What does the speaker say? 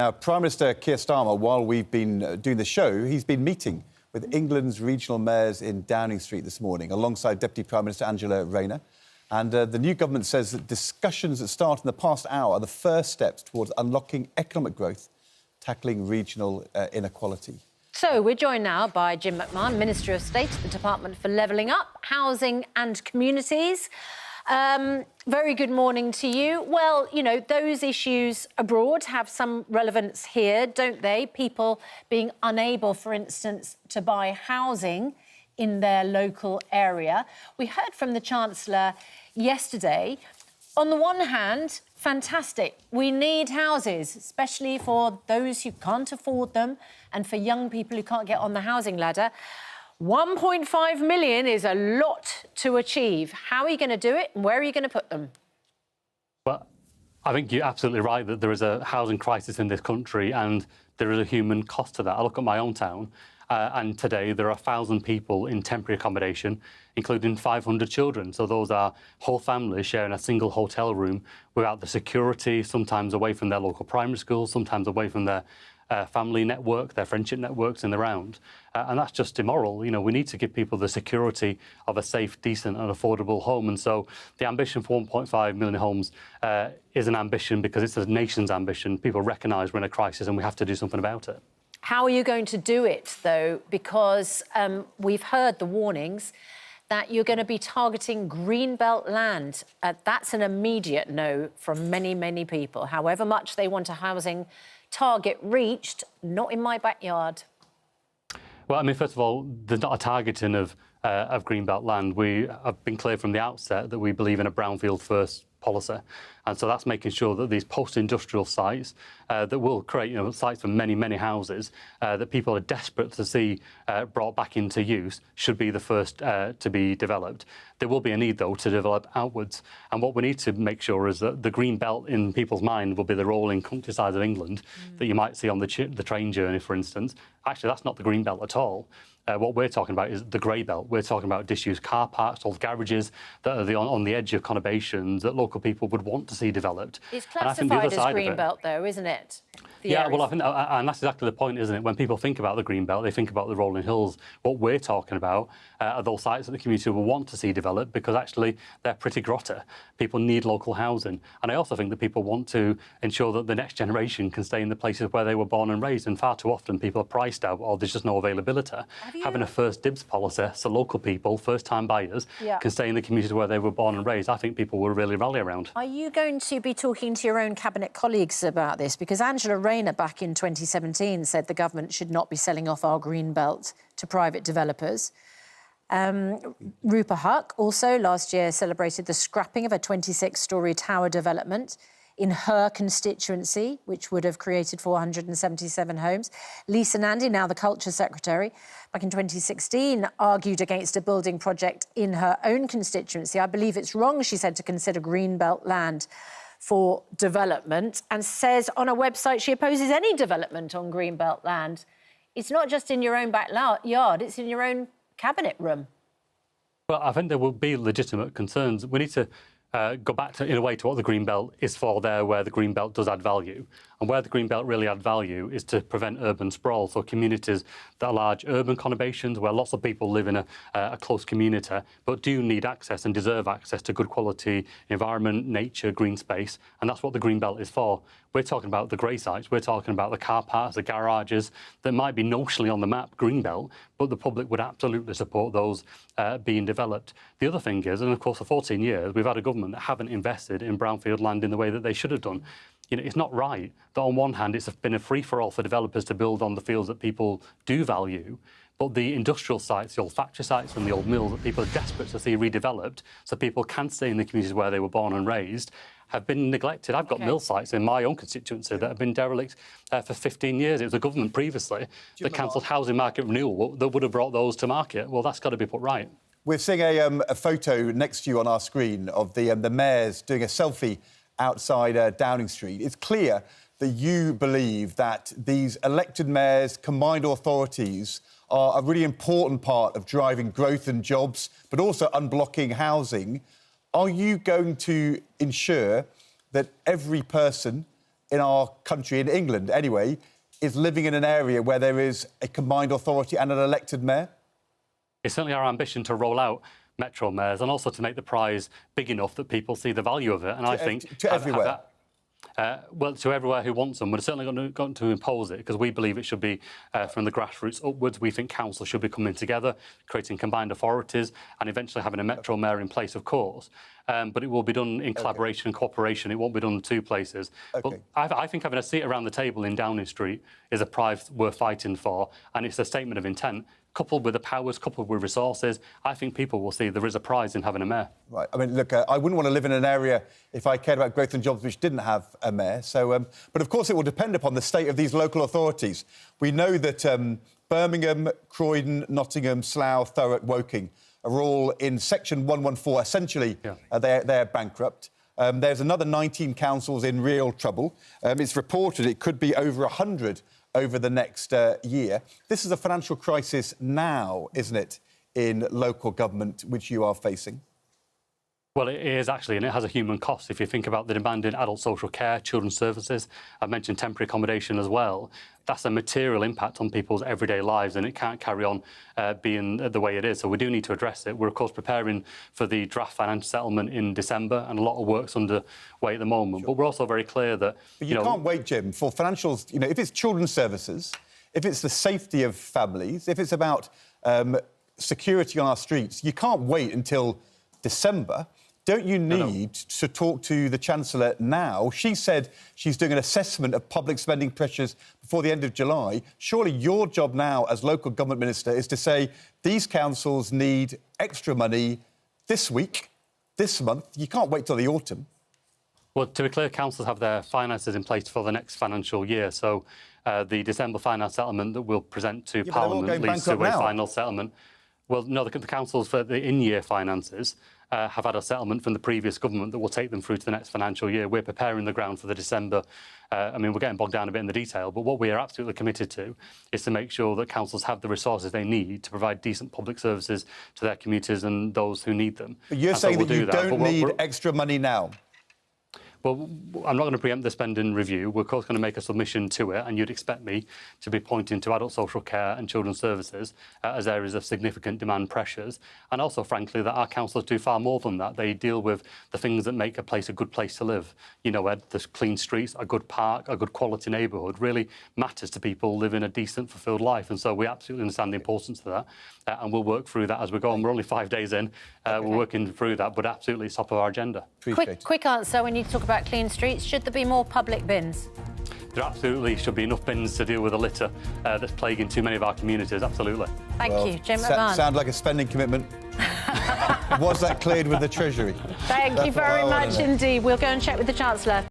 Now, Prime Minister Keir Starmer, while we've been doing the show, he's been meeting with England's regional mayors in Downing Street this morning, alongside Deputy Prime Minister Angela Rayner. And the new government says that discussions that start in the past hour are the first steps towards unlocking economic growth, tackling regional inequality. So we're joined now by Jim McMahon, Minister of State at the Department for Levelling Up, Housing and Communities. Very good morning to you. Well, you know, those issues abroad have some relevance here, don't they? People being unable, for instance, to buy housing in their local area. We heard from the Chancellor yesterday. On the one hand, fantastic. We need houses, especially for those who can't afford them and for young people who can't get on the housing ladder. 1.5 million is a lot to achieve. How are you going to do it and where are you going to put them? Well, I think you're absolutely right that there is a housing crisis in this country and there is a human cost to that. I look at my own town and today there are 1,000 people in temporary accommodation, including 500 children. So those are whole families sharing a single hotel room without the security, sometimes away from their local primary school, sometimes away from their family network, their friendship networks in the round. And that's just immoral. You know, we need to give people the security of a safe, decent and affordable home. And so the ambition for 1.5 million homes is an ambition because it's a nation's ambition. People recognise we're in a crisis and we have to do something about it. How are you going to do it, though? Because we've heard the warnings that you're going to be targeting greenbelt land. That's an immediate no from many, many people. However much they want a housing target reached, not in my backyard. Well, I mean, first of all, there's not a targeting of greenbelt land. We have been clear from the outset that we believe in a brownfield first policy. And so that's making sure that these post-industrial sites that will create, sites for many, many houses that people are desperate to see brought back into use should be the first to be developed. There will be a need, though, to develop outwards. And what we need to make sure is that the green belt in people's mind will be the rolling countryside of England that you might see on the train journey, for instance. Actually, that's not the green belt at all. What we're talking about is the grey belt. We're talking about disused car parks, old garages that are on the edge of conurbations that local people would want to see developed. It's classified as green belt, though, isn't it? Yeah, well, I think, and that's exactly the point, isn't it? When people think about the green belt, they think about the rolling hills. What we're talking about are those sites that the community will want to see developed because actually they're pretty grotty. People need local housing. And I also think that people want to ensure that the next generation can stay in the places where they were born and raised. And far too often people are priced out or there's just no availability. Having a first dibs policy so local people, first-time buyers, can stay in the communities where they were born and raised, I think people will really rally around. Are you going to be talking to your own cabinet colleagues about this? Because Angela Rayner back in 2017 said the government should not be selling off our green belt to private developers. Rupa Huck also last year celebrated the scrapping of a 26-storey tower development in her constituency, which would have created 477 homes. Lisa Nandy, now the Culture Secretary, back in 2016, argued against a building project in her own constituency. I believe it's wrong, she said, to consider greenbelt land for development, and says on a website she opposes any development on greenbelt land. It's not just in your own backyard, it's in your own cabinet room. Well, I think there will be legitimate concerns. We need to go back to, in a way, to what the green belt is for there, where the green belt does add value. And where the green belt really add value is to prevent urban sprawl. So communities that are large urban conurbations, where lots of people live in a close community, but do need access and deserve access to good quality environment, nature, green space. And that's what the green belt is for. We're talking about the grey sites, we're talking about the car parks, the garages that might be notionally on the map green belt, but the public would absolutely support those being developed. The other thing is, and of course for 14 years, we've had a government that haven't invested in brownfield land in the way that they should have done. You know, it's not right that on one hand it's been a free-for-all for developers to build on the fields that people do value, but the industrial sites, the old factory sites and the old mills that people are desperate to see redeveloped so people can stay in the communities where they were born and raised, have been neglected. I've got mill sites in my own constituency that have been derelict for 15 years. It was the government previously that cancelled housing market renewal that would have brought those to market. Well, that's got to be put right. We're seeing a photo next to you on our screen of the mayors doing a selfie outside Downing Street. It's clear that you believe that these elected mayors, combined authorities, are a really important part of driving growth and jobs, but also unblocking housing. Are you going to ensure that every person in our country, in England anyway, is living in an area where there is a combined authority and an elected mayor? It's certainly our ambition to roll out metro mayors and also to make the prize big enough that people see the value of it. And I think to everywhere. Well, to everywhere who wants them. We're certainly going to impose it because we believe it should be from the grassroots upwards. We think councils should be coming together, creating combined authorities and eventually having a metro mayor in place, of course. But it will be done in collaboration and cooperation. It won't be done in two places. But I think having a seat around the table in Downing Street is a prize worth fighting for, and it's a statement of intent. Coupled with the powers, coupled with resources, I think people will see there is a prize in having a mayor. Right. I mean, look, I wouldn't want to live in an area if I cared about growth and jobs which didn't have a mayor. So, but of course, it will depend upon the state of these local authorities. We know that Birmingham, Croydon, Nottingham, Slough, Thurrock, Woking are all in Section 114. Essentially, they're bankrupt. There's another 19 councils in real trouble. It's reported it could be over 100 over the next year. This is a financial crisis now, isn't it, in local government, which you are facing? Well, it is actually, and it has a human cost. If you think about the demand in adult social care, children's services, I've mentioned temporary accommodation as well. That's a material impact on people's everyday lives, and it can't carry on being the way it is. So we do need to address it. We're, of course, preparing for the draft financial settlement in December, and a lot of work's underway at the moment. Sure. But we're also very clear that... But you can't wait, Jim, for financials... You know, if it's children's services, if it's the safety of families, if it's about security on our streets, you can't wait until December. Don't you need to talk to the Chancellor now? She said she's doing an assessment of public spending pressures before the end of July. Surely your job now as local government minister is to say these councils need extra money this week, this month. You can't wait till the autumn. Well, to be clear, councils have their finances in place for the next financial year. So the December finance settlement that we'll present to Parliament leads to a final settlement. Well, no, the councils for the in-year finances have had a settlement from the previous government that will take them through to the next financial year. We're preparing the ground for the December. I mean, we're getting bogged down a bit in the detail, but what we are absolutely committed to is to make sure that councils have the resources they need to provide decent public services to their communities and those who need them. But you're saying that you don't need extra money now? Well, I'm not going to preempt the spending review. We're, of course, going to make a submission to it, and you'd expect me to be pointing to adult social care and children's services as areas of significant demand pressures. And also, frankly, that our councillors do far more than that. They deal with the things that make a place a good place to live. You know, Ed, there's clean streets, a good park, a good quality neighbourhood really matters to people living a decent, fulfilled life. And so we absolutely understand the importance of that, and we'll work through that as we go on. We're only 5 days in. We're working through that, but absolutely it's top of our agenda. Quick answer when you talk about clean streets. Should there be more public bins? There absolutely should be enough bins to deal with the litter that's plaguing too many of our communities, absolutely. Thank you, Jim McMahon. Sound like a spending commitment. Was that cleared with the Treasury? Thank you very much indeed. We'll go and check with the Chancellor.